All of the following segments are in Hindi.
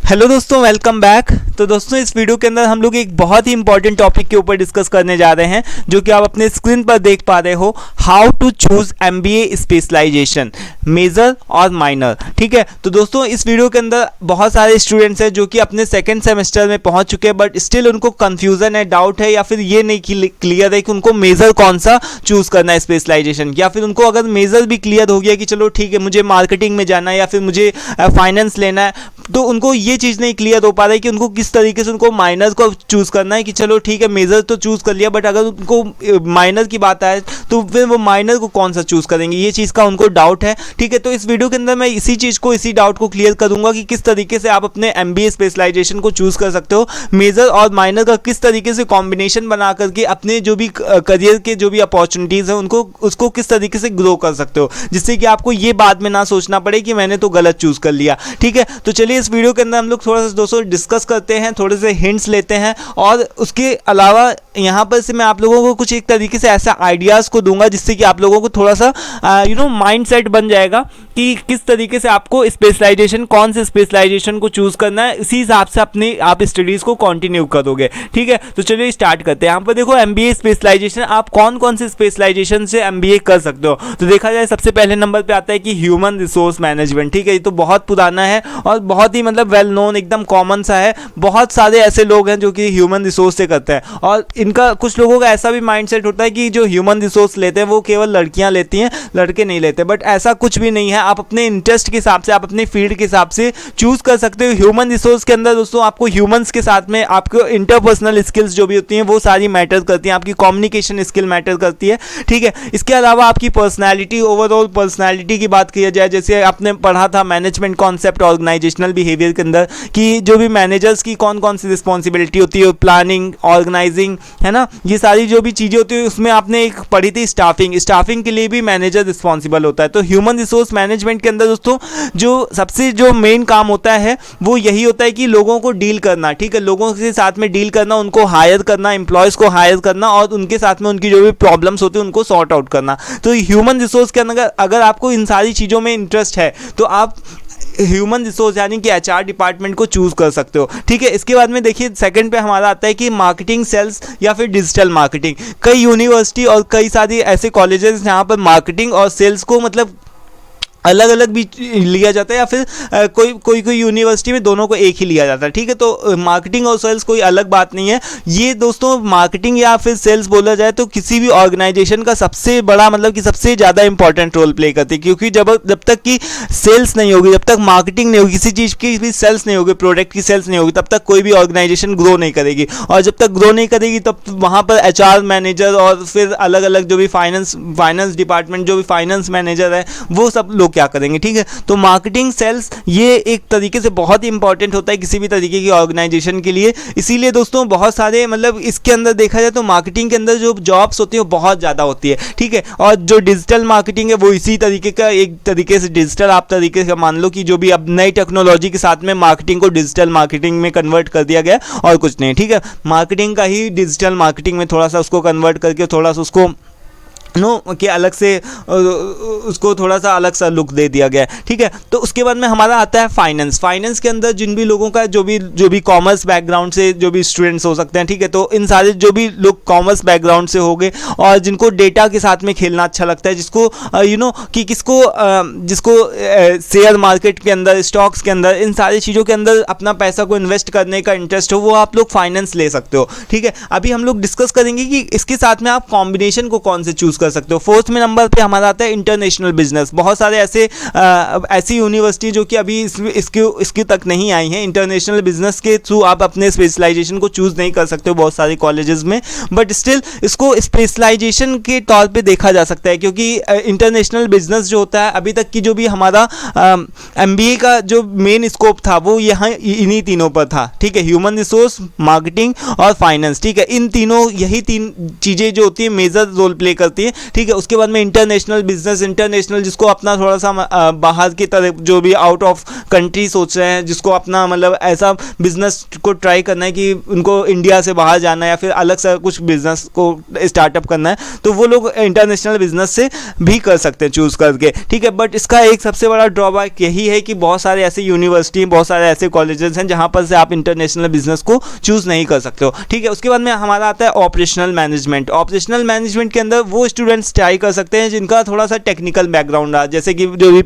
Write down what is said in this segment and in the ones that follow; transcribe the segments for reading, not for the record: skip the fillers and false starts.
हेलो दोस्तों, वेलकम बैक। तो दोस्तों, इस वीडियो के अंदर हम लोग एक बहुत ही इंपॉर्टेंट टॉपिक के ऊपर डिस्कस करने जा रहे हैं, जो कि आप अपने स्क्रीन पर देख पा रहे हो। How to choose MBA specialisation, major और माइनर। ठीक है, तो दोस्तों इस वीडियो के अंदर बहुत सारे स्टूडेंट्स हैं जो कि अपने सेकेंड सेमेस्टर में पहुंच चुके हैं, बट स्टिल उनको कन्फ्यूजन है, डाउट है, या फिर ये नहीं क्लियर है कि उनको मेजर कौन सा चूज करना है स्पेशलाइजेशन। या फिर उनको अगर मेजर भी क्लियर हो गया कि चलो ठीक है मुझे मार्केटिंग में जाना है या फिर मुझे फाइनेंस लेना है, तो उनको ये चीज़ नहीं क्लियर हो पा रहा है कि उनको किस तरीके से उनको माइनर को चूज़ करना है। कि चलो ठीक है मेजर तो चूज़ कर लिया, बट अगर उनको माइनर की बात आए तो फिर वो माइनर को कौन सा चूज़ करेंगे, ये चीज़ का उनको डाउट है। ठीक है, तो इस वीडियो के अंदर मैं इसी डाउट को क्लियर करूंगा कि किस तरीके से आप अपने एमबीए स्पेशलाइजेशन को चूज़ कर सकते हो, मेजर और माइनर का किस तरीके से कॉम्बिनेशन बना करके अपने जो भी करियर के जो भी अपॉर्चुनिटीज़ हैं उसको किस तरीके से ग्रो कर सकते हो, जिससे कि आपको ये बाद में ना सोचना पड़े कि मैंने तो गलत चूज़ कर लिया। ठीक है, तो चलिए इस वीडियो के अंदर हम लोग थोड़ा सा दोस्तों डिस्कस करते हैं, थोड़े से हिंट्स लेते हैं, और उसके अलावा यहाँ पर से मैं आप लोगों को कुछ एक तरीके से ऐसा आइडियाज़ को दूंगा जिससे कि आप लोगों को थोड़ा सा माइंड सेट बन जाएगा कि किस तरीके से आपको स्पेशलाइजेशन, कौन से स्पेशलाइजेशन को चूज़ करना है। इसी हिसाब से आप स्टडीज़ को कंटिन्यू करोगे। ठीक है, तो चलिए स्टार्ट करते हैं। यहाँ पर देखो एमबीए स्पेशलाइजेशन, आप कौन कौन से स्पेशलाइजेशन से एमबीए कर सकते हो। तो देखा जाए सबसे पहले नंबर पे आता है कि ह्यूमन रिसोर्स मैनेजमेंट। ठीक है, ये तो बहुत पुराना है और बहुत ही मतलब वेल नोन, एकदम कॉमन सा है। बहुत सारे ऐसे लोग हैं जो कि ह्यूमन रिसोर्स से करते हैं, और इनका कुछ लोगों का ऐसा भी माइंडसेट होता है कि जो ह्यूमन रिसोर्स लेते हैं वो केवल लड़कियां लेती हैं, लड़के नहीं लेते। बट ऐसा कुछ भी नहीं है, आप अपने इंटरेस्ट के हिसाब से, आप अपने फील्ड के हिसाब से चूज कर सकते हो। ह्यूमन रिसोर्स के अंदर दोस्तों आपको ह्यूमंस के साथ में आपको इंटरपर्सनल स्किल्स जो भी होती हैं वो सारी मैटर करती हैं, आपकी कम्युनिकेशन स्किल मैटर करती है। ठीक है, इसके अलावा आपकी पर्सनैलिटी, ओवरऑल पर्सनैलिटी की बात की जाए, जैसे आपने पढ़ा था मैनेजमेंट कॉन्सेप्ट ऑर्गेनाइजेशनल बिहेवियर के अंदर कि जो भी मैनेजर्स की कौन कौन सी रिस्पॉन्सिबिलिटी होती है, प्लानिंग, ऑर्गेनाइजिंग, है ना, ये सारी जो भी चीज़ें होती है, उसमें आपने एक पढ़ी थी स्टाफिंग के लिए भी मैनेजर रिस्पॉन्सिबल होता है। तो ह्यूमन रिसोर्स मैनेजमेंट के अंदर दोस्तों जो मेन काम होता है वो यही होता है कि लोगों को डील करना। ठीक है, लोगों के साथ में डील करना, उनको हायर करना, एम्प्लॉयज़ को हायर करना, और उनके साथ में उनकी जो भी प्रॉब्लम्स होती है उनको सॉर्ट आउट करना। तो ह्यूमन रिसोर्स के अंदर अगर आपको इन सारी चीज़ों में इंटरेस्ट है तो आप ह्यूमन रिसोर्स यानी कि एचआर डिपार्टमेंट को चूज कर सकते हो। ठीक है, इसके बाद में देखिए सेकंड पे हमारा आता है कि मार्केटिंग, सेल्स या फिर डिजिटल मार्केटिंग। कई यूनिवर्सिटी और कई सारी ऐसे कॉलेजेस जहाँ पर मार्केटिंग और सेल्स को मतलब अलग अलग भी लिया जाता है, या फिर कोई यूनिवर्सिटी में दोनों को एक ही लिया जाता है। ठीक है, तो मार्केटिंग और सेल्स कोई अलग बात नहीं है। ये दोस्तों मार्केटिंग या फिर सेल्स बोला जाए तो किसी भी ऑर्गेनाइजेशन का सबसे बड़ा मतलब कि सबसे ज़्यादा इंपॉर्टेंट रोल प्ले करती है, क्योंकि जब तक कि सेल्स नहीं होगी, जब तक मार्केटिंग नहीं होगी, किसी चीज़ की भी सेल्स नहीं होगी, प्रोडक्ट की सेल्स नहीं होगी, तब तक कोई भी ऑर्गेनाइजेशन ग्रो नहीं करेगी। और जब तक ग्रो नहीं करेगी तब वहाँ पर एचआर मैनेजर और फिर अलग अलग जो भी फाइनेंस डिपार्टमेंट, जो भी फाइनेंस मैनेजर है, वो सब लोग क्या करेंगे। ठीक है, तो मार्केटिंग, सेल्स ये एक तरीके से बहुत ही इंपॉर्टेंट होता है किसी भी तरीके की ऑर्गेनाइजेशन के लिए। इसीलिए दोस्तों बहुत सारे मतलब इसके अंदर देखा जाए तो मार्केटिंग के अंदर जो जॉब्स होती है वो बहुत ज़्यादा होती है। ठीक है, और जो डिजिटल मार्केटिंग है वो इसी तरीके का, एक तरीके से डिजिटल आप तरीके से मान लो कि जो भी अब नई टेक्नोलॉजी के साथ में मार्केटिंग को डिजिटल मार्केटिंग में कन्वर्ट कर दिया गया, और कुछ नहीं। ठीक है, मार्केटिंग का ही डिजिटल मार्केटिंग में थोड़ा सा उसको कन्वर्ट करके थोड़ा सा उसको कि अलग से उसको थोड़ा सा अलग सा लुक दे दिया गया है। ठीक है, तो उसके बाद में हमारा आता है फाइनेंस के अंदर जिन भी लोगों का जो भी कॉमर्स बैकग्राउंड से जो भी स्टूडेंट्स हो सकते हैं। ठीक है, तो इन सारे जो भी लोग कॉमर्स बैकग्राउंड से हो गए और जिनको डेटा के साथ में खेलना अच्छा लगता है, जिसको कि जिसको शेयर मार्केट के अंदर, स्टॉक्स के अंदर, इन सारी चीज़ों के अंदर अपना पैसा को इन्वेस्ट करने का इंटरेस्ट हो, वो आप लोग फाइनेंस ले सकते हो। ठीक है, अभी हम लोग डिस्कस करेंगे कि इसके साथ में आप कॉम्बिनेशन को कौन से चूज कर सकते हो। फोर्थ में नंबर पे हमारा आता है इंटरनेशनल बिजनेस। बहुत सारे ऐसी यूनिवर्सिटी जो कि अभी इसकी तक नहीं आई हैं, इंटरनेशनल बिजनेस के थ्रू आप अपने स्पेशलाइजेशन को चूज नहीं कर सकते हो बहुत सारे कॉलेजेस में, बट स्टिल इसको स्पेशलाइजेशन के तौर पे देखा जा सकता है, क्योंकि इंटरनेशनल बिजनेस जो होता है, अभी तक की जो भी हमारा एमबीए का जो मेन स्कोप था वो यहाँ इन्हीं तीनों पर था। ठीक है, ह्यूमन रिसोर्स, मार्केटिंग और फाइनेंस। ठीक है, इन तीनों, यही तीन चीज़ें जो होती है मेजर रोल प्ले करती है। ठीक है। उसके बाद में इंटरनेशनल बिजनेस, इंटरनेशनल जिसको अपना थोड़ा सा बाहर की तरफ, जो भी आउट ऑफ कंट्री सोच रहे हैं, जिसको अपना मतलब ऐसा बिजनेस को ट्राई करना है कि उनको इंडिया से बाहर जाना है या फिर अलग से कुछ बिजनेस को स्टार्टअप करना है, तो वो लोग इंटरनेशनल बिजनेस से भी कर सकते हैं चूज़ करके, ठीक है। बट इसका एक सबसे बड़ा ड्रॉबैक यही है कि बहुत सारे ऐसे यूनिवर्सिटी, बहुत सारे ऐसे कॉलेजेस हैं जहाँ पर से आप इंटरनेशनल बिजनेस को चूज़ नहीं कर सकते हो, ठीक है। उसके बाद में हमारा आता है ऑपरेशनल मैनेजमेंट। ऑपरेशनल मैनेजमेंट के अंदर वो स्टूडेंट्स ट्राई कर सकते हैं जिनका थोड़ा सा टेक्निकल बैकग्राउंड रहा, जैसे कि जो भी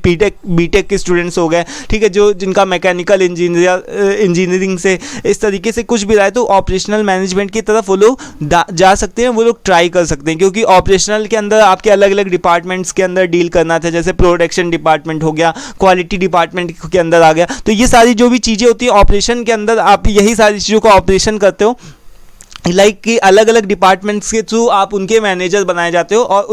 बीटेक के स्टूडेंट्स हो गए, ठीक है, जो जिनका मैकेनिकल इंजीनियरिंग से इस तरीके से कुछ भी रहा है, तो ऑपरेशनल मैनेजमेंट की तरफ वो लोग जा सकते हैं, वो लोग ट्राई कर सकते हैं। क्योंकि ऑपरेशनल के अंदर आपके अलग अलग डिपार्टमेंट्स के अंदर डील करना था, जैसे प्रोडक्शन डिपार्टमेंट हो गया, क्वालिटी डिपार्टमेंट के अंदर आ गया, तो ये सारी जो भी चीज़ें होती है ऑपरेशन के अंदर, आप यही सारी चीज़ों का ऑपरेशन करते हो, लाइक कि अलग अलग डिपार्टमेंट्स के थ्रू आप उनके मैनेजर बनाए जाते हो और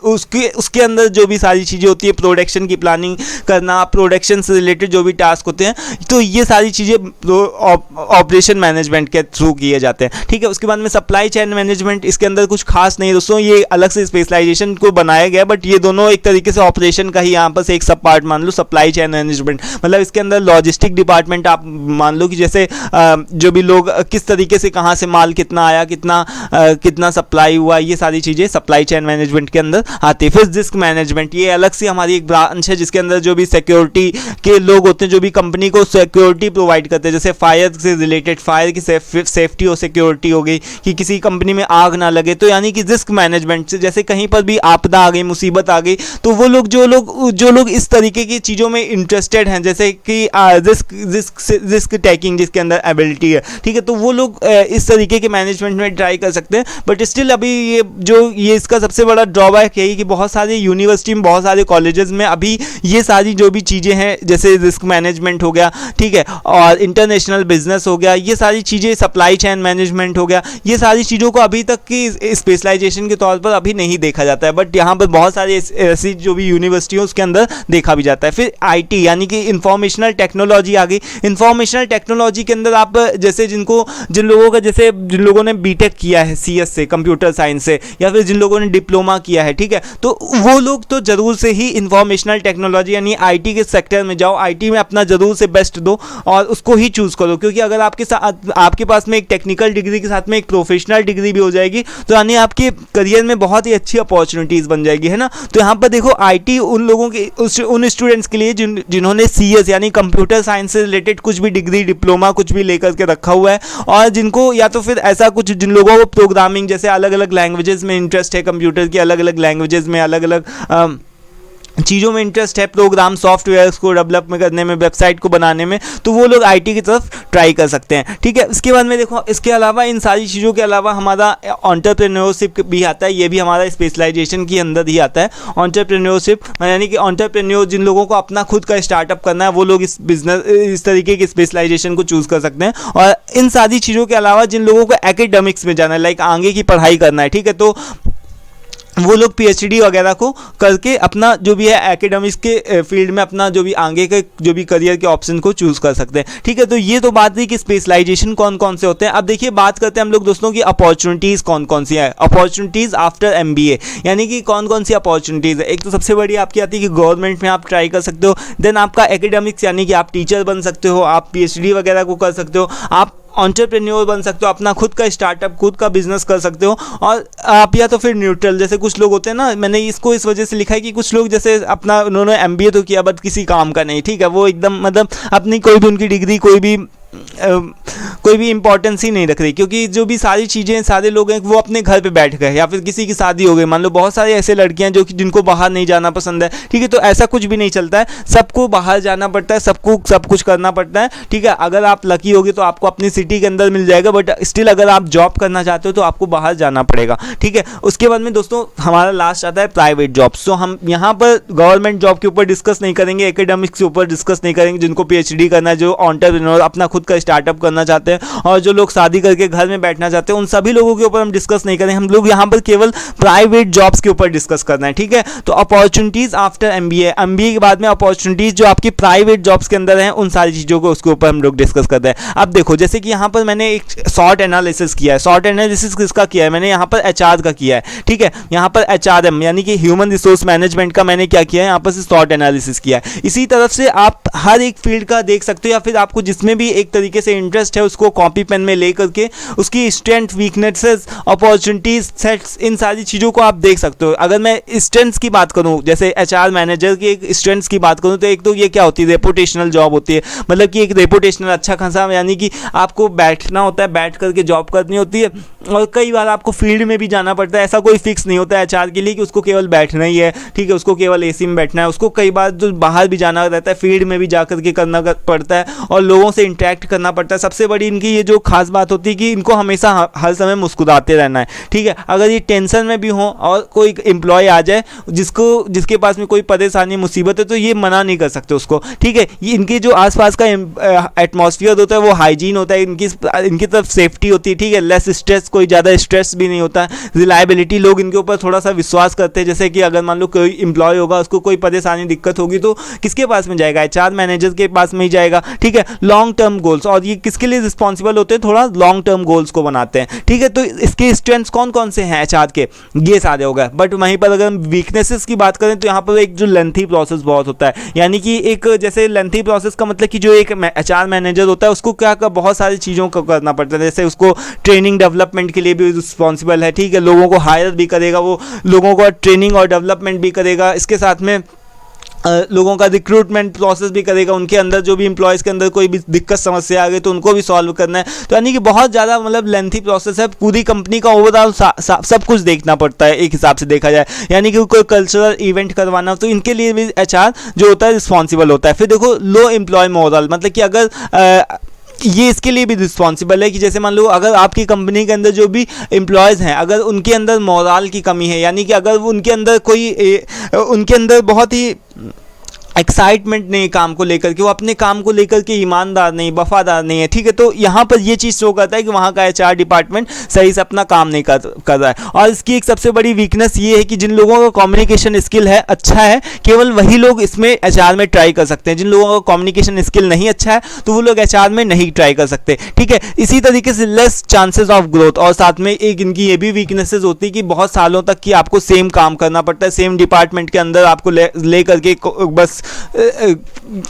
उसके अंदर जो भी सारी चीज़ें होती है, प्रोडक्शन की प्लानिंग करना, प्रोडक्शन से रिलेटेड जो भी टास्क होते हैं, तो ये सारी चीज़ें ऑपरेशन मैनेजमेंट के थ्रू किए जाते हैं, ठीक है। उसके बाद में सप्लाई चेन मैनेजमेंट, इसके अंदर कुछ खास नहीं दोस्तों, ये अलग से स्पेशलाइजेशन को बनाया गया, बट ये दोनों एक तरीके से ऑपरेशन का ही यहाँ पर से एक सब पार्ट मान लो। सप्लाई चेन मैनेजमेंट मतलब इसके अंदर लॉजिस्टिक डिपार्टमेंट आप मान लो कि जैसे जो भी लोग किस तरीके से कहाँ से माल कितना आया, कितना सप्लाई हुआ, ये सारी चीज़ें सप्लाई चेन मैनेजमेंट के अंदर आती है। फिर रिस्क मैनेजमेंट, ये अलग से हमारी एक ब्रांच है जिसके अंदर जो भी सिक्योरिटी के लोग होते हैं, जो भी कंपनी को सिक्योरिटी प्रोवाइड करते हैं, जैसे फायर से रिलेटेड, फायर की सेफ्टी और सिक्योरिटी हो गई कि किसी कंपनी में आग ना लगे, तो यानी कि रिस्क मैनेजमेंट से जैसे कहीं पर भी आपदा आ गई, मुसीबत आ गई, तो वो लोग जो लोग इस तरीके की चीज़ों में इंटरेस्टेड हैं, जैसे कि रिस्क टेकिंग जिसके अंदर एबिलिटी है, ठीक है, तो वो लोग इस तरीके के मैनेजमेंट में ट्राई कर सकते हैं। बट स्टिल अभी ये इसका सबसे बड़ा ड्रॉबैक यही कि बहुत सारी यूनिवर्सिटी में, बहुत सारे कॉलेजेस में अभी ये सारी जो भी चीज़ें हैं, जैसे रिस्क मैनेजमेंट हो गया, ठीक है, और इंटरनेशनल बिजनेस हो गया, ये सारी चीज़ें, सप्लाई चेन मैनेजमेंट हो गया, ये सारी चीज़ों को अभी तक की स्पेशलाइजेशन के तौर पर अभी नहीं देखा जाता है, बट यहाँ पर बहुत सारी ऐसी जो भी यूनिवर्सिटी हो उसके अंदर देखा भी जाता है। फिर IT यानी कि इंफॉर्मेशनल टेक्नोलॉजी आ गई। इंफॉर्मेशनल टेक्नोलॉजी के अंदर आप जैसे जिन लोगों ने बीटेक किया है CS से, कंप्यूटर साइंस से, या फिर जिन लोगों ने डिप्लोमा किया है, ठीक है, तो वो लोग तो जरूर से ही इंफॉर्मेशनल टेक्नोलॉजी यानी IT के सेक्टर में जाओ, IT में अपना जरूर से बेस्ट दो और उसको ही चूज़ करो। क्योंकि अगर आपके पास में एक टेक्निकल डिग्री के साथ में एक प्रोफेशनल डिग्री भी हो जाएगी, तो यानी आपके करियर में बहुत ही अच्छी अपॉर्चुनिटीज़ बन जाएगी, है ना। तो यहाँ पर देखो IT उन लोगों के, उन स्टूडेंट्स के लिए जिन्होंने CS यानी कंप्यूटर साइंस से रिलेटेड कुछ भी डिग्री, डिप्लोमा कुछ भी लेकर के रखा हुआ है, और जिनको या तो फिर ऐसा कुछ, जिन लोगों को प्रोग्रामिंग जैसे अलग अलग लैंग्वेजेस में इंटरेस्ट है, कंप्यूटर की अलग अलग लैंग्वेजेस में, अलग अलग चीज़ों में इंटरेस्ट है, प्रोग्राम सॉफ्टवेयर्स को डेवलप करने में, वेबसाइट को बनाने में, तो वो लोग IT की तरफ ट्राई कर सकते हैं, ठीक है। इसके बाद में देखो, इसके अलावा इन सारी चीज़ों के अलावा हमारा एंटरप्रेन्योरशिप भी आता है, ये भी हमारा स्पेशलाइजेशन के अंदर ही आता है। एंटरप्रेन्योरशिप यानी कि एंटरप्रेन्योर जिन लोगों को अपना खुद का स्टार्टअप करना है, वो लोग इस तरीके की स्पेशलाइजेशन को चूज़ कर सकते हैं। और इन सारी चीज़ों के अलावा जिन लोगों को एकेडमिक्स में जाना है, लाइक आगे की पढ़ाई करना है, ठीक है, तो वो लोग PhD वगैरह को करके अपना जो भी है एकेडमिक्स के फील्ड में अपना जो भी आगे के जो भी करियर के ऑप्शन को चूज़ कर सकते हैं, ठीक है। तो ये तो बात रही कि स्पेशलाइजेशन कौन कौन से होते हैं। अब देखिए बात करते हैं हम लोग दोस्तों की अपॉर्चुनिटीज़ कौन कौन सी है, अपॉर्चुनिटीज़ आफ्टर MBA, यानी कि कौन कौन सी अपॉर्चुनिटीज़ है। एक तो सबसे बड़ी आपकी आती है कि गवर्नमेंट में आप ट्राई कर सकते हो, देन आपका एकेडमिक्स यानी कि आप टीचर बन सकते हो, आप PhD वगैरह को कर सकते हो, आप एंटरप्रेन्योर बन सकते हो, अपना खुद का स्टार्टअप, खुद का बिजनेस कर सकते हो, और आप या तो फिर न्यूट्रल, जैसे कुछ लोग होते हैं ना, मैंने इसको इस वजह से लिखा है कि कुछ लोग जैसे अपना उन्होंने MBA तो किया बट किसी काम का नहीं, ठीक है, वो एकदम मतलब अपनी कोई भी उनकी डिग्री कोई भी इंपॉर्टेंस ही नहीं रख रही, क्योंकि जो भी सारी चीज़ें, सारे लोग हैं वो अपने घर पे बैठ गए, या फिर किसी की शादी हो गई, मान लो बहुत सारी ऐसे लड़कियां जो कि जिनको बाहर नहीं जाना पसंद है, ठीक है, तो ऐसा कुछ भी नहीं चलता है, सबको बाहर जाना पड़ता है, सबको सब कुछ करना पड़ता है, ठीक है। अगर आप लकी होगे तो आपको अपनी सिटी के अंदर मिल जाएगा, बट स्टिल अगर आप जॉब करना चाहते हो तो आपको बाहर जाना पड़ेगा, ठीक है। उसके बाद में दोस्तों हमारा लास्ट आता है प्राइवेट जॉब्स। तो हम यहाँ पर गवर्नमेंट जॉब के ऊपर डिस्कस नहीं करेंगे, एकेडमिक्स के ऊपर डिस्कस नहीं करेंगे, जिनको PhD करना है, जो एंटरप्रेन्योर अपना खुद खुद का स्टार्टअप करना चाहते हैं और जो लोग शादी करके घर में बैठना चाहते हैं, उन सभी लोगों के ऊपर हम डिस्कस नहीं करें। हम लोग यहाँ पर केवल प्राइवेट जॉब्स के ऊपर डिस्कस करना है, ठीक है। तो अपॉर्चुनिटीज आफ्टर एमबीए, एमबीए के बाद में अपॉर्चुनिटीज जो आपकी प्राइवेट जॉब्स के अंदर हैं, उन सारी चीज़ों को उसके ऊपर हम लोग डिस्कस करते हैं। अब देखो जैसे कि यहाँ पर मैंने एक शॉर्ट एनालिसिस किया है। शॉर्ट एनालिसिस किसका किया है? मैंने यहाँ पर एचआर का किया है, ठीक है। यहाँ पर एचआरएम यानी कि ह्यूमन रिसोर्स मैनेजमेंट का मैंने क्या किया है, यहाँ पर से शॉर्ट एनालिसिस किया है। इसी तरफ से आप हर एक फील्ड का देख सकते हो, या फिर आपको जिसमें भी एक तरीके से इंटरेस्ट है उसको कॉपी पेन में ले करके उसकी स्ट्रेंथ, वीकनेसेस, अपॉर्चुनिटीज, सेट्स, इन सारी चीज़ों को आप देख सकते हो। अगर मैं स्ट्रेंथ्स की बात करूँ, जैसे एचआर मैनेजर की एक स्ट्रेंथ्स की बात करूँ, तो एक तो ये क्या होती है, रेपुटेशनल जॉब होती है। मतलब कि एक रेपुटेशनल अच्छा खासा, यानी कि आपको बैठना होता है, बैठ करके जॉब करनी होती है, और कई बार आपको फील्ड में भी जाना पड़ता है। ऐसा कोई फिक्स नहीं होता है एचआर के लिए कि उसको केवल बैठना ही है, ठीक है, उसको केवल एसी में बैठना है। उसको कई बार जो बाहर भी जाना रहता है, फील्ड में भी जा करके करना पड़ता है और लोगों से इंटरेक्ट करना पड़ता है। सबसे बड़ी इनकी ये जो खास बात होती है कि इनको हमेशा हर समय मुस्कुराते रहना है, ठीक है। अगर ये टेंशन में भी हो और कोई एम्प्लॉय आ जाए जिसके पास में कोई परेशानी, मुसीबत है, तो ये मना नहीं कर सकते उसको, ठीक है। ये इनके जो आसपास का एटमॉस्फेयर होता है वो हाइजीन होता है, इनकी तरफ सेफ्टी होती है, ठीक है। लेस स्ट्रेस, कोई ज़्यादा स्ट्रेस भी नहीं होता। रिलायबिलिटी, लोग इनके ऊपर थोड़ा सा विश्वास करते हैं। जैसे कि अगर मान लो कोई एम्प्लॉय होगा, उसको कोई परेशानी, दिक्कत होगी तो किसके पास में जाएगा? एचआर मैनेजर के पास में ही जाएगा, ठीक है। लॉन्ग टर्म गोल्स, और ये किसके लिए रिस्पॉन्सिबल होते हैं? थोड़ा लॉन्ग टर्म गोल्स को बनाते हैं, ठीक है। तो इसके स्ट्रेंथ्स कौन कौन से हैं एचआर के? ये सारे हो गए। बट वहीं पर अगर हम वीकनेसेस की बात करें तो यहाँ पर एक जो लेंथी प्रोसेस बहुत होता है, यानी कि एक जैसे लेंथी प्रोसेस का मतलब कि जो एक एचआर मैनेजर होता है उसको क्या बहुत सारी चीज़ों को करना पड़ता है। जैसे उसको ट्रेनिंग डेवलपमेंट के लिए भी रिस्पॉन्सिबल है, ठीक है। लोगों को हायर भी करेगा, वो लोगों को ट्रेनिंग और डेवलपमेंट भी करेगा, इसके साथ में लोगों का रिक्रूटमेंट प्रोसेस भी करेगा। उनके अंदर जो भी एम्प्लॉयज़ के अंदर कोई भी दिक्कत, समस्या आ गई तो उनको भी सॉल्व करना है। तो यानी कि बहुत ज़्यादा मतलब लेंथी प्रोसेस है। पूरी कंपनी का ओवरऑल सब कुछ देखना पड़ता है एक हिसाब से देखा जाए, यानी कि कोई कल्चरल इवेंट करवाना हो तो इनके लिए भी एचआर जो होता है रिस्पॉन्सिबल होता है। फिर देखो लो एम्प्लॉय मोरल, मतलब कि अगर ये इसके लिए भी रिस्पॉन्सिबल है कि जैसे मान लो अगर आपकी कंपनी के अंदर जो भी एम्प्लॉयज़ हैं, अगर उनके अंदर मोरल की कमी है, यानी कि अगर उनके अंदर बहुत ही एक्साइटमेंट नहीं काम को लेकर के, वो अपने काम को लेकर के ईमानदार नहीं, वफादार नहीं है, ठीक है। तो यहाँ पर ये चीज़ शो करता है कि वहाँ का एचआर डिपार्टमेंट सही से अपना काम नहीं कर रहा है। और इसकी एक सबसे बड़ी वीकनेस ये है कि जिन लोगों का कम्युनिकेशन स्किल है अच्छा है, केवल वही लोग इसमें एचआर में ट्राई कर सकते हैं। जिन लोगों का कम्युनिकेशन स्किल नहीं अच्छा है तो वो लोग एचआर में नहीं ट्राई कर सकते, ठीक है। इसी तरीके से लेस चांसेस ऑफ ग्रोथ, और साथ में एक इनकी ये भी वीकनेसेस होती है कि बहुत सालों तक कि आपको सेम काम करना पड़ता है, सेम डिपार्टमेंट के अंदर आपको ले करके बस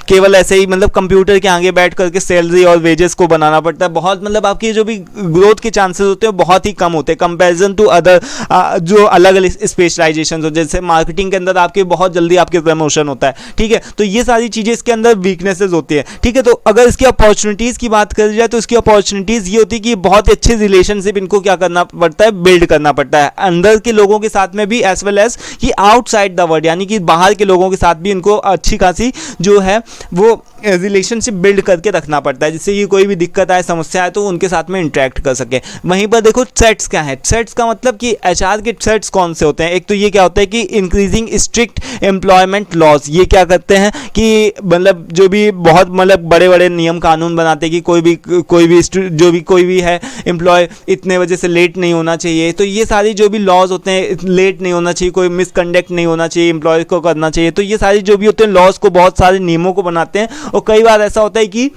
केवल ऐसे ही मतलब कंप्यूटर के आगे बैठ करके सैलरी और वेजेस को बनाना पड़ता है। बहुत मतलब आपकी जो भी ग्रोथ के चांसेस होते हैं बहुत ही कम होते हैं कंपैरिजन टू अदर जो अलग अलग स्पेशलाइजेशन हो। जैसे मार्केटिंग के अंदर आपके बहुत जल्दी आपके प्रमोशन होता है, ठीक है। तो ये सारी चीज़ें इसके अंदर वीकनेसेस होती है, ठीक है। तो अगर इसकी अपॉर्चुनिटीज़ की बात करी जाए तो इसकी अपॉर्चुनिटीज़ ये होती है कि बहुत अच्छे रिलेशनशिप इनको क्या करना पड़ता है, बिल्ड करना पड़ता है, अंदर के लोगों के साथ में भी एज वेल एज कि आउटसाइड द वर्ल्ड, यानी कि बाहर के लोगों के साथ भी इनको अच्छी खासी जो है वो रिलेशनशिप बिल्ड करके रखना पड़ता है, जिससे ये कोई भी दिक्कत आए, समस्या आए तो उनके साथ में इंटरेक्ट कर सके। वहीं पर देखो सेट्स क्या है। सेट्स का मतलब कि एचआर के सेट्स कौन से होते हैं? एक तो ये क्या होता है कि इंक्रीजिंग स्ट्रिक्ट एम्प्लॉयमेंट लॉज। ये क्या करते हैं कि मतलब जो भी बहुत मतलब बड़े बड़े नियम कानून बनाते हैं कि कोई भी है एम्प्लॉय इतने बजे से लेट नहीं होना चाहिए। तो ये सारी जो भी लॉज होते हैं, लेट नहीं होना चाहिए, कोई मिसकंडक्ट नहीं होना चाहिए, एम्प्लॉय को करना चाहिए। तो ये सारी जो भी होते हैं लॉज को, बहुत सारे नियमों को बनाते हैं। और कई बार ऐसा होता है कि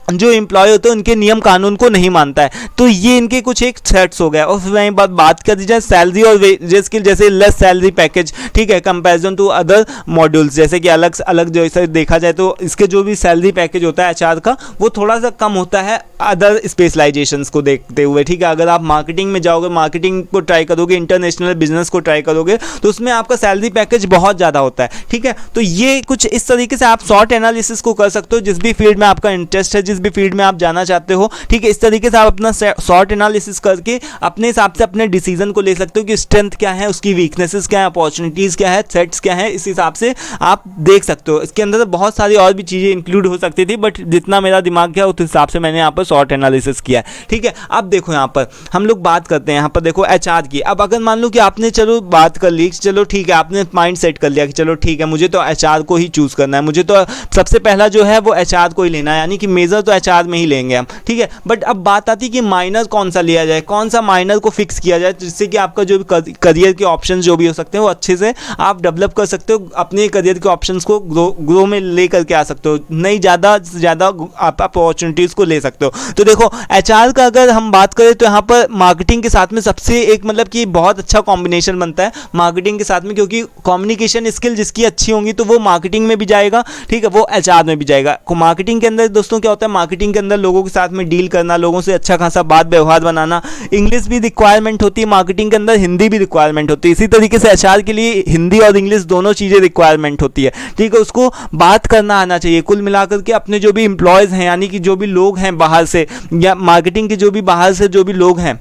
जो एम्प्लॉय होते हैं उनके नियम कानून को नहीं मानता है, तो ये इनके कुछ एक थ्रेट्स हो गया। और फिर वहीं बात कर दी जाए सैलरी और वेजेस की, जैसे लेस सैलरी पैकेज, ठीक है, कंपैरिजन टू अदर मॉड्यूल्स। जैसे कि अलग अलग जैसे देखा जाए तो इसके जो भी सैलरी पैकेज होता है एचआर का वो थोड़ा सा कम होता है अदर स्पेशलाइजेशंस को देखते हुए, ठीक है। अगर आप मार्केटिंग में जाओगे, मार्केटिंग को ट्राई करोगे, इंटरनेशनल बिजनेस को ट्राई करोगे तो उसमें आपका सैलरी पैकेज बहुत ज़्यादा होता है, ठीक है। तो ये कुछ इस तरीके से आप शॉर्ट एनालिसिस को कर सकते हो, जिस भी फील्ड में आपका इंटरेस्ट है, जिस भी फील्ड में आप जाना चाहते हो, ठीक है। इस तरीके से आप अपना शॉर्ट एनालिसिस करके अपने हिसाब से अपने डिसीजन को ले सकते हो कि स्ट्रेंथ क्या है, उसकी वीकनेसेस क्या है, अपॉर्चुनिटीज़ क्या है, थ्रेट्स क्या है। इस हिसाब से आप देख सकते हो। इसके अंदर बहुत सारी और भी चीज़ें इंक्लूड हो सकती थी, बट जितना मेरा दिमाग गया उस हिसाब से मैंने यहाँ पर शॉर्ट एनालिसिस किया है, ठीक है। अब देखो यहाँ पर हम लोग बात करते हैं, यहाँ पर देखो एचआर की। अब अगर मान लो कि आपने चलो बात कर ली, चलो ठीक है, आपने माइंड सेट कर लिया कि चलो ठीक है मुझे तो एचआर को ही चूज़ करना है, मुझे तो सबसे पहला जो है वो एचआर को ही लेना है। यानी कि मेजर तो एचआर में ही लेंगे हम, ठीक है। बट अब बात आती है कि माइनर कौन सा लिया जाए, कौन सा माइनर को फिक्स किया जाए जिससे कि आपका जो भी करियर के ऑप्शंस जो भी हो सकते हैं वो अच्छे से आप डेवलप कर सकते हो, अपने करियर के ऑप्शंस को ग्रो में ले करके आ सकते हो, नई ज़्यादा से ज़्यादा आप अपॉर्चुनिटीज़ को ले सकते हो। तो देखो एचआर का अगर हम बात करें तो यहाँ पर मार्केटिंग के साथ में सबसे एक मतलब कि बहुत अच्छा कॉम्बिनेशन बनता है मार्केटिंग के साथ में, क्योंकि कम्युनिकेशन स्किल जिसकी अच्छी होंगी तो वो मार्केटिंग में भी जाएगा, ठीक है, वो एचआर में भी जाएगा। मार्केटिंग के अंदर दोस्तों क्या होता है, मार्केटिंग के अंदर लोगों के साथ में डील करना, लोगों से अच्छा खासा बात व्यवहार बनाना, इंग्लिश भी रिक्वायरमेंट होती है मार्केटिंग के अंदर, हिंदी भी रिक्वायरमेंट होती है। इसी तरीके से एचआर के लिए हिंदी और इंग्लिश दोनों चीज़ें रिक्वायरमेंट होती है, ठीक है। उसको बात करना आना चाहिए। कुल मिलाकर के अपने जो भी एम्प्लॉयज़ हैं, यानी कि जो भी लोग हैं बाहर से, या मार्केटिंग के जो भी बाहर से जो भी लोग हैं,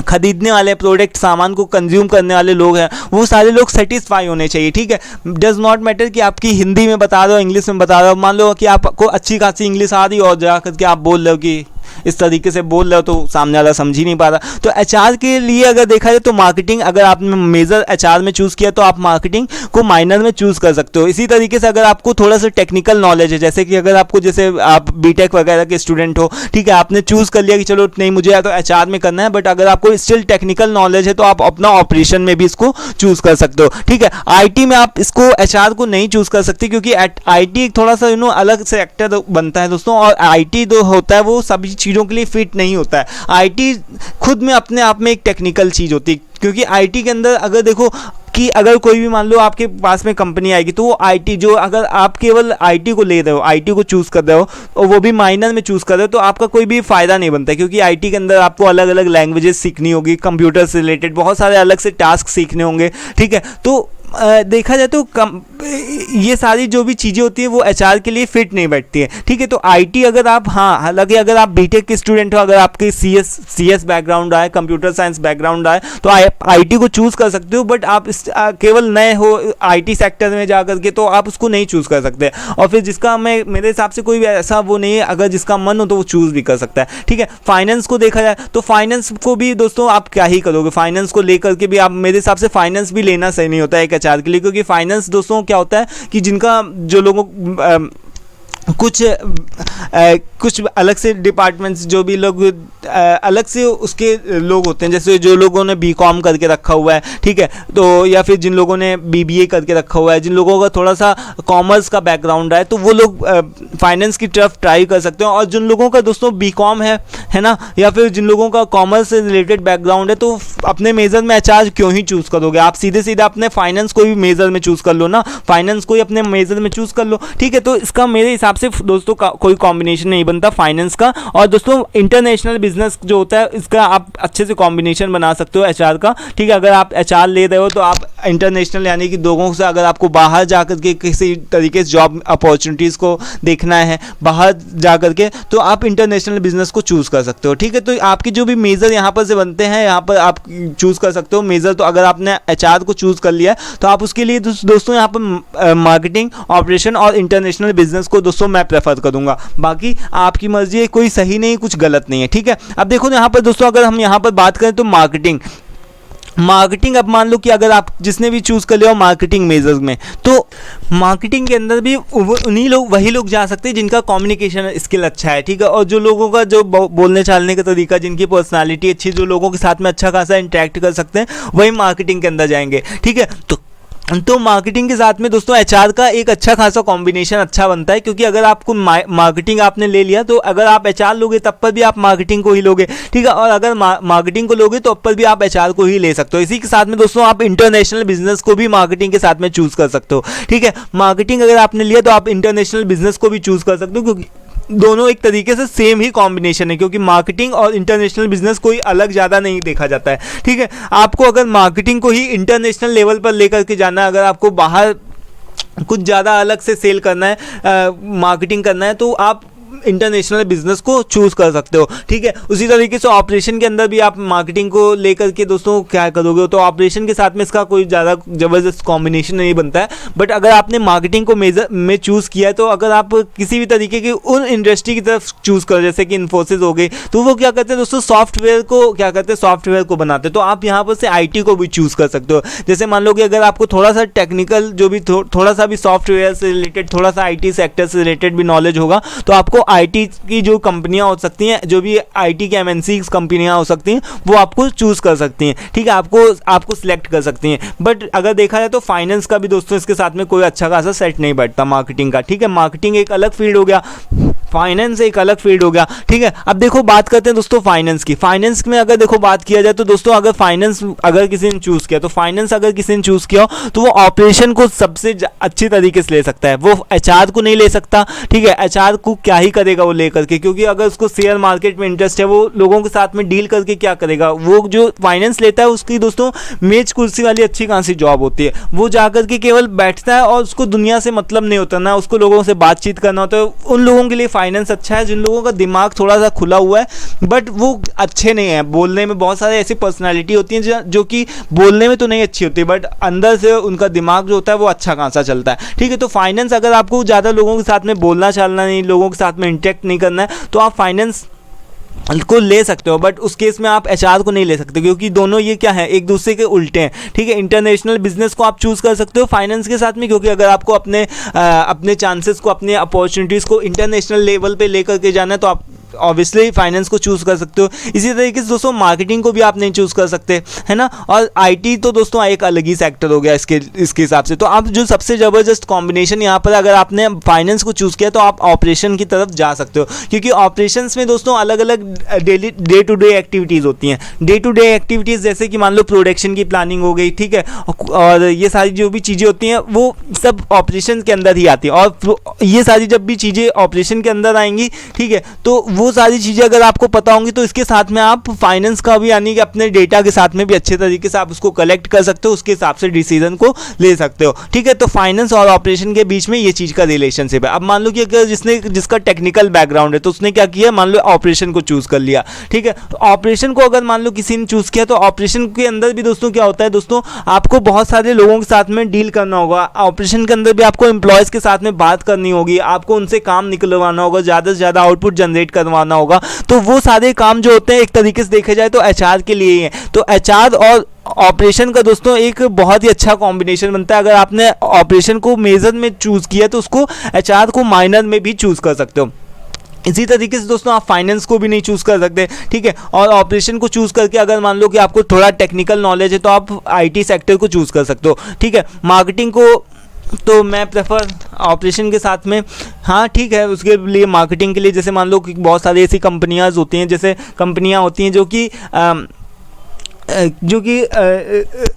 खरीदने वाले प्रोडक्ट सामान को कंज्यूम करने वाले लोग हैं, वो सारे लोग सेटिस्फाई होने चाहिए, ठीक है। डज नॉट मैटर कि आपकी हिंदी में बता रहे हो, इंग्लिश में बता रहे हो। मान लो कि आपको अच्छी खासी इंग्लिश आ रही हो और जाकर के आप बोल रहे हो कि इस तरीके से बोल रहे हो तो सामने वाला समझ ही नहीं पा रहा। तो एचआर के लिए अगर देखा जाए तो मार्केटिंग, अगर आपने मेजर एचआर में चूज़ किया तो आप मार्केटिंग को माइनर में चूज़ कर सकते हो। इसी तरीके से अगर आपको थोड़ा सा टेक्निकल नॉलेज है, जैसे कि अगर आपको, जैसे आप बीटेक वगैरह के स्टूडेंट हो, ठीक है, आपने चूज़ कर लिया कि चलो नहीं मुझे या तो एचआर में करना है, बट अगर आपको स्टिल टेक्निकल नॉलेज है तो आप अपना ऑपरेशन में भी इसको चूज़ कर सकते हो, ठीक है। आईटी में आप इसको एचआर को नहीं चूज़ कर सकते, क्योंकि आईटी थोड़ा सा अलग सेक्टर बनता है दोस्तों, और आईटी जो होता है वो सभी चीज़ों के लिए फिट नहीं होता है। आईटी खुद में अपने आप में एक टेक्निकल चीज़ होती है, क्योंकि आईटी के अंदर अगर देखो कि अगर कोई भी मान लो आपके पास में कंपनी आएगी तो वो आईटी, जो अगर आप केवल आईटी को ले रहे हो, आईटी को चूज़ कर रहे हो और वो भी माइनर में चूज़ कर रहे हो, तो आपका कोई भी फ़ायदा नहीं बनता, क्योंकि आईटी के अंदर आपको अलग अलग लैंग्वेजेस सीखनी होगी, कंप्यूटर से रिलेटेड बहुत सारे अलग से टास्क सीखने होंगे, ठीक है। तो देखा जाए तो ये सारी जो भी चीज़ें होती हैं वो एचआर के लिए फिट नहीं बैठती है, ठीक है। तो आईटी अगर आप, हाँ, हालांकि अगर आप बीटेक के स्टूडेंट हो, अगर आपके सीएस बैकग्राउंड आए, कंप्यूटर साइंस बैकग्राउंड आए, तो आईटी को चूज़ कर सकते हो, बट आप केवल नए हो आईटी सेक्टर में जा करके तो आप उसको नहीं चूज़ कर सकते। और फिर जिसका मेरे हिसाब से कोई भी ऐसा वो नहीं है, अगर जिसका मन हो तो वो चूज़ भी कर सकता है, ठीक है। फाइनेंस को देखा जाए तो फाइनेंस को भी दोस्तों आप क्या ही करोगे, फाइनेंस को लेकर के भी आप, मेरे हिसाब से फाइनेंस भी लेना सही नहीं होता है एचआर के लिए, क्योंकि फाइनेंस दोस्तों क्या होता है कि जिनका जो लोगों कुछ अलग से डिपार्टमेंट्स, जो भी लोग अलग से उसके लोग होते हैं, जैसे जो लोगों ने बीकॉम करके रखा हुआ है, ठीक है, तो या फिर जिन लोगों ने बीबीए करके रखा हुआ है, जिन लोगों का थोड़ा सा कॉमर्स का बैकग्राउंड है, तो वो लोग फाइनेंस की तरफ ट्राई कर सकते हैं। और जिन लोगों का दोस्तों बीकॉम है ना, या फिर जिन लोगों का कॉमर्स से रिलेटेड बैकग्राउंड है, तो अपने मेजर में एचआर क्यों ही चूज़ करोगे, आप सीधे सीधे अपने फाइनेंस को भी मेजर में चूज़ कर लो ना, फाइनेंस को ही अपने मेजर में चूज़ कर लो, ठीक है। तो इसका मेरे हिसाब से दोस्तों कोई कॉम्बिनेशन नहीं बनता फाइनेंस का। और दोस्तों इंटरनेशनल बिजनेस जो होता है इसका आप अच्छे से कॉम्बिनेशन बना सकते हो एचआर का, ठीक है। अगर आप एचआर ले रहे हो तो आप इंटरनेशनल, यानी कि लोगों से, अगर आपको बाहर जाकर के किसी तरीके से जॉब अपॉर्चुनिटीज़ को देखना है बाहर जाकर के, तो आप इंटरनेशनल बिजनेस को चूज़ कर सकते हो, ठीक है। तो आपकी जो भी मेजर यहाँ पर से बनते हैं, यहाँ पर आप चूज़ कर सकते हो मेजर। तो अगर आपने एचआर को चूज़ कर लिया तो आप उसके लिए दोस्तों यहाँ पर मार्केटिंग, ऑपरेशन और इंटरनेशनल बिजनेस को दोस्तों मैं प्रेफर करूंगा। बाकी आपकी मर्जी है, कोई सही नहीं, कुछ गलत नहीं है, ठीक है। अब देखो यहाँ पर दोस्तों, अगर हम यहाँ पर बात करें तो मार्केटिंग अब मान लो कि अगर आप जिसने भी चूज़ कर लिया हो मार्केटिंग मेजर्स में, तो मार्केटिंग के अंदर भी वही लोग जा सकते हैं जिनका कम्युनिकेशन स्किल अच्छा है, ठीक है, और जो लोगों का जो बोलने चालने का तरीका, जिनकी पर्सनालिटी अच्छी, जो लोगों के साथ में अच्छा खासा इंटरेक्ट कर सकते हैं, वही मार्केटिंग के अंदर जाएंगे, ठीक है। तो मार्केटिंग के साथ में दोस्तों एचआर का एक अच्छा खासा कॉम्बिनेशन अच्छा बनता है, क्योंकि अगर आपको मार्केटिंग आपने ले लिया तो अगर आप एचआर लोगे तब पर भी आप मार्केटिंग को ही लोगे, ठीक है, और अगर मार्केटिंग को लोगे तो अब पर भी आप एचआर को ही ले सकते हो। इसी के साथ में दोस्तों आप इंटरनेशनल बिजनेस को भी मार्केटिंग के साथ में चूज़ कर सकते हो, ठीक है। मार्केटिंग अगर आपने लिया तो आप इंटरनेशनल बिजनेस को भी चूज़ कर सकते हो, क्योंकि दोनों एक तरीके से सेम ही कॉम्बिनेशन है, क्योंकि मार्केटिंग और इंटरनेशनल बिजनेस कोई अलग ज़्यादा नहीं देखा जाता है, ठीक है। आपको अगर मार्केटिंग को ही इंटरनेशनल लेवल पर लेकर के जाना है, अगर आपको बाहर कुछ ज़्यादा अलग से सेल करना है, मार्केटिंग करना है, तो आप इंटरनेशनल बिजनेस को चूज़ कर सकते हो, ठीक है। उसी तरीके से ऑपरेशन के अंदर भी आप मार्केटिंग को लेकर के दोस्तों क्या करोगे, तो ऑपरेशन के साथ में इसका कोई ज़्यादा ज़बरदस्त कॉम्बिनेशन नहीं बनता है। बट अगर आपने मार्केटिंग को मेजर में चूज़ किया है, तो अगर आप किसी भी तरीके की उन इंडस्ट्री की तरफ चूज़ करो, जैसे कि इन्फोसिस हो गई, तो वो क्या करते हैं दोस्तों, सॉफ्टवेयर को बनाते हैं, तो आप यहाँ पर से आईटी को भी चूज़ कर सकते हो। जैसे मान लो कि अगर आपको थोड़ा सा टेक्निकल, जो भी थोड़ा सा भी सॉफ्टवेयर से रिलेटेड, थोड़ा सा आईटी सेक्टर से रिलेटेड भी नॉलेज होगा, तो आपको आपको आईटी की जो कंपनियां हो सकती हैं, जो भी आईटी की एमएनसी कंपनियां हो सकती हैं, वो आपको चूज़ कर सकती हैं, ठीक है, आपको सिलेक्ट कर सकती हैं। बट अगर देखा जाए तो फाइनेंस का भी दोस्तों इसके साथ में कोई अच्छा खासा सेट नहीं बैठता मार्केटिंग का, ठीक है। मार्केटिंग एक अलग फील्ड हो गया, फाइनेंस एक अलग फील्ड हो गया, ठीक है। अब देखो बात करते हैं दोस्तों फाइनेंस की। फाइनेंस में अगर देखो बात किया जाए तो दोस्तों अगर फाइनेंस अगर किसी ने चूज़ किया, तो फाइनेंस अगर किसी ने चूज़ किया हो तो वो ऑपरेशन को सबसे अच्छी तरीके से ले सकता है, वो एचआर को नहीं ले सकता, ठीक है। एचआर को क्या ही करेगा वो लेकर के, क्योंकि अगर उसको शेयर मार्केट में इंटरेस्ट है, वो लोगों के साथ में डील करके क्या करेगा। वो जो फाइनेंस लेता है उसकी दोस्तों मेज कुर्सी वाली अच्छी खासी जॉब होती है, वो जाकर के केवल बैठता है और उसको दुनिया से मतलब नहीं होता, ना उसको लोगों से बातचीत करना होता है। उन लोगों के लिए फाइनेंस अच्छा है जिन लोगों का दिमाग थोड़ा सा खुला हुआ है, बट वो अच्छे नहीं है बोलने में। बहुत सारे ऐसी पर्सनालिटी होती हैं जो कि बोलने में तो नहीं अच्छी होती, बट अंदर से उनका दिमाग जो होता है वो अच्छा खासा चलता है, ठीक है। तो फाइनेंस अगर आपको ज़्यादा लोगों के साथ में बोलना चालना नहीं, लोगों के साथ में इंटरेक्ट नहीं करना है, तो आप फाइनेंस को ले सकते हो। बट उस केस में आप एचआर को नहीं ले सकते, क्योंकि दोनों ये क्या है, एक दूसरे के उल्टे हैं, ठीक है। इंटरनेशनल बिजनेस को आप चूज़ कर सकते हो फाइनेंस के साथ में, क्योंकि अगर आपको अपने चांसेस को, अपने अपॉर्चुनिटीज़ को इंटरनेशनल लेवल पे लेकर के जाना है, तो आप ऑब्वियसली फाइनेंस को चूज़ कर सकते हो। इसी तरीके से दोस्तों मार्केटिंग को भी आप नहीं चूज़ कर सकते, है ना। और आईटी तो दोस्तों एक अलग ही सेक्टर हो गया इसके हिसाब से। तो आप जो सबसे ज़बरदस्त कॉम्बिनेशन यहाँ पर, अगर आपने फाइनेंस को चूज़ किया तो आप ऑपरेशन की तरफ जा सकते हो, क्योंकि ऑपरेशंस में दोस्तों अलग अलग डे टू डे एक्टिविटीज़ होती हैं। डे टू डे एक्टिविटीज़ जैसे कि मान लो प्रोडक्शन की प्लानिंग हो गई, ठीक है, और ये सारी जो भी चीज़ें होती हैं वो सब ऑपरेशन के अंदर ही आती है। और ये सारी जब भी चीज़ें ऑपरेशन के अंदर आएंगी, ठीक है, तो वो सारी चीज़ें अगर आपको पता होंगी तो इसके साथ में आप फाइनेंस का भी, यानी कि अपने डेटा के साथ में भी अच्छे तरीके से आप उसको कलेक्ट कर सकते हो, उसके हिसाब से डिसीजन को ले सकते हो, ठीक है। तो फाइनेंस और ऑपरेशन के बीच में ये चीज़ का रिलेशनशिप है। अब मान लो कि अगर जिसका टेक्निकल बैकग्राउंड है, तो उसने क्या किया, मान लो ऑपरेशन को चूज़ कर लिया, ठीक है। तो ऑपरेशन को अगर मान लो किसी ने चूज़ किया, तो ऑपरेशन के अंदर भी दोस्तों क्या होता है, दोस्तों आपको बहुत सारे लोगों के साथ में डील करना होगा। ऑपरेशन के अंदर भी आपको एम्प्लॉयज़ के साथ में बात करनी होगी, आपको उनसे काम निकलवाना होगा, ज़्यादा से ज़्यादा आउटपुट जनरेट करवाना होगा। तो वो सारे काम जो होते हैं एक तरीके से देखा जाए तो एचआर के लिए ही है। तो एचआर और ऑपरेशन का दोस्तों एक बहुत ही अच्छा कॉम्बिनेशन बनता है। अगर आपने ऑपरेशन को मेजर में चूज़ किया तो उसको एचआर को माइनर में भी चूज़ कर सकते हो। इसी तरीके से दोस्तों आप फाइनेंस को भी नहीं चूज़ कर सकते, ठीक है। और ऑपरेशन को चूज़ करके अगर मान लो कि आपको थोड़ा टेक्निकल नॉलेज है तो आप आईटी सेक्टर को चूज़ कर सकते हो, ठीक है। मार्केटिंग को तो मैं प्रेफर ऑपरेशन के साथ में, हाँ ठीक है, उसके लिए मार्केटिंग के लिए जैसे मान लो कि बहुत सारी ऐसी कंपनियां होती हैं, जैसे कंपनियां होती हैं जो कि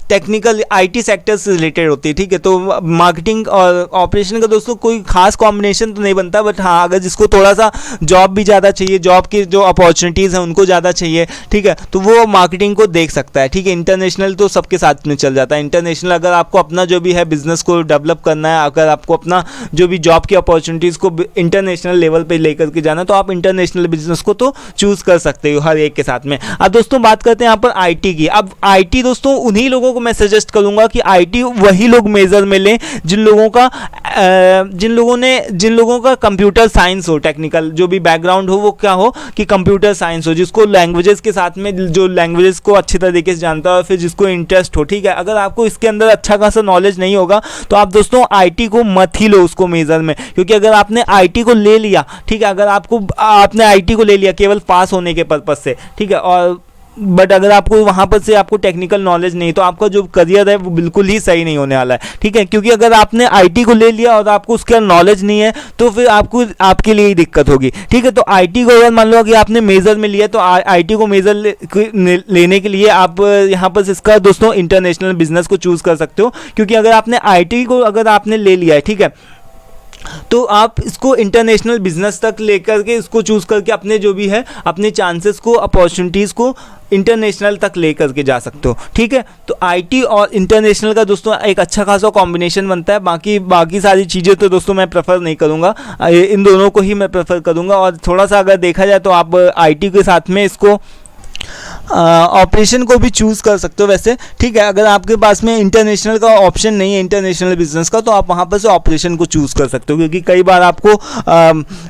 टेक्निकल आईटी सेक्टर से रिलेटेड होती है, ठीक है। तो मार्केटिंग और ऑपरेशन का दोस्तों कोई खास कॉम्बिनेशन तो नहीं बनता, बट हाँ अगर जिसको थोड़ा सा जॉब भी ज़्यादा चाहिए, जॉब की जो अपॉर्चुनिटीज़ हैं उनको ज़्यादा चाहिए, ठीक है, तो वो मार्केटिंग को देख सकता है, ठीक है। इंटरनेशनल तो सबके साथ में चल जाता है। इंटरनेशनल अगर आपको अपना जो भी है बिजनेस को डेवलप करना है, अगर आपको अपना जो भी जॉब की अपॉर्चुनिटीज़ को इंटरनेशनल लेवल पर लेकर के जाना है, तो आप इंटरनेशनल बिजनेस को तो चूज़ कर सकते हो हर एक के साथ में। अब दोस्तों बात करते हैं यहाँ पर आईटी की। अब आईटी दोस्तों उन्हीं लोगों को मैं सजेस्ट करूंगा कि आईटी वही लोग मेजर में लें जिन लोगों का कंप्यूटर साइंस हो, टेक्निकल जो भी बैकग्राउंड हो, वो क्या हो कि कंप्यूटर साइंस हो, जिसको लैंग्वेजेस के साथ में जो लैंग्वेजेस को अच्छी तरीके से जानता हो, फिर जिसको इंटरेस्ट हो, ठीक है। अगर आपको इसके अंदर अच्छा खासा नॉलेज नहीं होगा तो आप दोस्तों आईटी को मत ही लो उसको मेजर में, क्योंकि अगर आपने आईटी को ले लिया, ठीक है, अगर आपने आईटी को ले लिया केवल पास होने के पर्पज से, ठीक है, और बट अगर आपको वहाँ पर से आपको टेक्निकल नॉलेज नहीं, तो आपका जो करियर है वो बिल्कुल ही सही नहीं होने वाला है, ठीक है। क्योंकि अगर आपने आईटी को ले लिया और आपको उसका नॉलेज नहीं है तो फिर आपके लिए ही दिक्कत होगी, ठीक है। तो आईटी को अगर मान लो कि आपने मेजर में लिया, तो आईटी को मेजर लेने के लिए आप यहाँ पर इसका दोस्तों इंटरनेशनल बिजनेस को चूज़ कर सकते हो, क्योंकि अगर आपने आईटी को अगर आपने ले लिया है, ठीक है, तो आप इसको इंटरनेशनल बिजनेस तक लेकर के इसको चूज़ करके अपने जो भी है अपने चांसेस को, अपॉर्चुनिटीज़ को इंटरनेशनल तक लेकर के जा सकते हो, ठीक है। तो आईटी और इंटरनेशनल का दोस्तों एक अच्छा खासा कॉम्बिनेशन बनता है। बाकी सारी चीज़ें तो दोस्तों मैं प्रेफर नहीं करूँगा, इन दोनों को ही मैं प्रेफर करूँगा। और थोड़ा सा अगर देखा जाए तो आप आईटी के साथ में इसको ऑपरेशन को भी चूज़ कर सकते हो वैसे, ठीक है। अगर आपके पास में इंटरनेशनल का ऑप्शन नहीं है, इंटरनेशनल बिजनेस का, तो आप वहाँ पर से ऑपरेशन को चूज़ कर सकते हो, क्योंकि कई बार आपको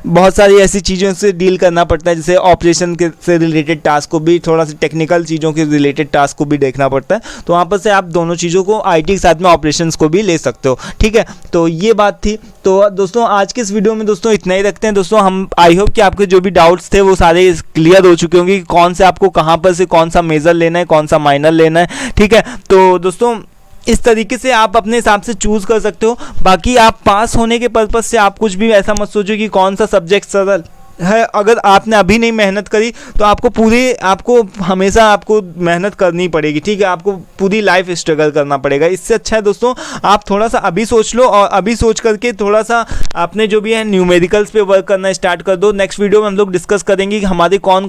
बहुत सारी ऐसी चीज़ों से डील करना पड़ता है, जैसे ऑपरेशन के से रिलेटेड टास्क को भी, थोड़ा सा टेक्निकल चीज़ों के रिलेटेड टास्क को भी देखना पड़ता है। तो वहाँ पर से आप दोनों चीज़ों को आईटी के साथ में ऑपरेशंस को भी ले सकते हो, ठीक है। तो ये बात थी। तो दोस्तों आज के इस वीडियो में दोस्तों इतना ही रखते हैं दोस्तों। हम आई होप कि आपके जो भी डाउट्स थे वो सारे क्लियर हो चुके होंगे कि कौन से आपको कहाँ पर से कौन सा मेजर लेना है, कौन सा माइनर लेना है, ठीक है। तो दोस्तों इस तरीके से आप अपने हिसाब से चूज़ कर सकते हो। बाकी आप पास होने के पर्पज़ से आप कुछ भी ऐसा मत सोचो कि कौन सा सब्जेक्ट सरल है। अगर आपने अभी नहीं मेहनत करी तो आपको हमेशा आपको मेहनत करनी पड़ेगी, ठीक है। आपको पूरी लाइफ स्ट्रगल करना पड़ेगा। इससे अच्छा है दोस्तों आप थोड़ा सा अभी सोच लो, और अभी सोच करके थोड़ा सा आपने जो भी है न्यूमेरिकल्स पे वर्क करना स्टार्ट कर दो। नेक्स्ट वीडियो में हम लोग डिस्कस करेंगे कि हमारे कौन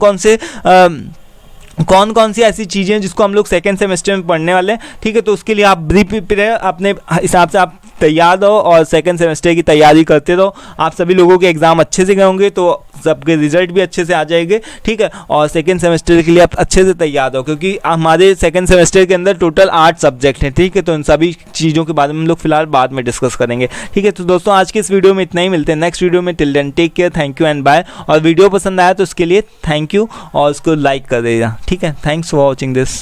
कौन सी ऐसी चीज़ें हैं जिसको हम लोग सेकेंड सेमेस्टर में पढ़ने वाले हैं, ठीक है। तो उसके लिए आप प्रिपेयर अपने हिसाब से आप तैयार रहो और सेकेंड सेमेस्टर की तैयारी करते रहो। आप सभी लोगों के एग्ज़ाम अच्छे से गए होंगे तो सबके रिजल्ट भी अच्छे से आ जाएंगे, ठीक है। और सेकेंड सेमेस्टर के लिए आप अच्छे से तैयार रहो, क्योंकि हमारे सेकेंड सेमेस्टर के अंदर टोटल 8 सब्जेक्ट हैं, ठीक है। तो इन सभी चीज़ों के बारे में हम लोग फिलहाल बाद में डिस्कस करेंगे, ठीक है। तो दोस्तों आज के इस वीडियो में इतना ही, मिलते हैं नेक्स्ट वीडियो में। Till then take care, thank you and bye. और वीडियो पसंद आया तो उसके लिए थैंक यू और उसको लाइक कर देगा, ठीक है। Thanks for watching this.